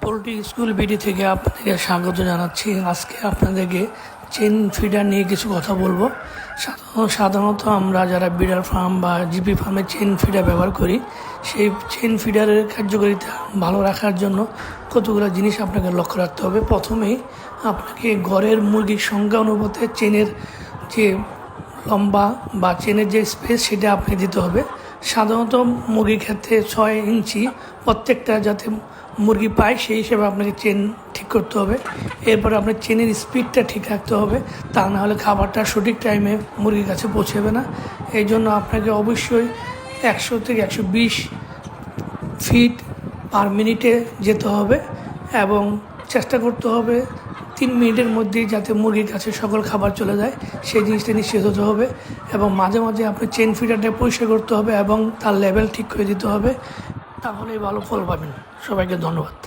Poultry school BD থেকে আপনাদেরকে স্বাগত জানাচ্ছি। আজকে আপনাদেরকে চেন ফিডার নিয়ে কিছু কথা বলবো। সাধারণত আমরা যারা বিডার ফার্ম বা জিপি ফার্মে চেন ফিডার ব্যবহার করি, সেই চেন ফিডারের কার্যকারিতা ভালো রাখার জন্য কতগুলো জিনিস আপনাকে লক্ষ্য রাখতে হবে। প্রথমেই আপনাকে ঘরের মুরগির সংখ্যা অনুপাতে চেনের যে লম্বা বা চেনের যে স্পেস সেটা আপনাকে দিতে হবে। সাধারণত মুরগির ক্ষেত্রে 6 ইঞ্চি প্রত্যেকটা যাতে মুরগি পায় সেই হিসেবে আপনাকে চেন ঠিক করতে হবে। এরপর আপনার চেনের স্পিডটা ঠিক রাখতে হবে, তা না হলে খাবারটা সঠিক টাইমে মুরগির কাছে পৌঁছবে না। এই জন্য আপনাকে অবশ্যই 100 থেকে 120 ফিট পার মিনিটে যেতে হবে এবং চেষ্টা করতে হবে 3 মিনিটের মধ্যেই যাতে মুরগির কাছে সকল খাবার চলে যায় সেই জিনিসটা নিশ্চিত হতে হবে। এবং মাঝে মাঝে আপনি চেন ফিডারটা পরিষ্কার করতে হবে এবং তার লেভেল ঠিক করে দিতে হবে, তাহলেই ভালো ফল পাবেন। সবাইকে ধন্যবাদ।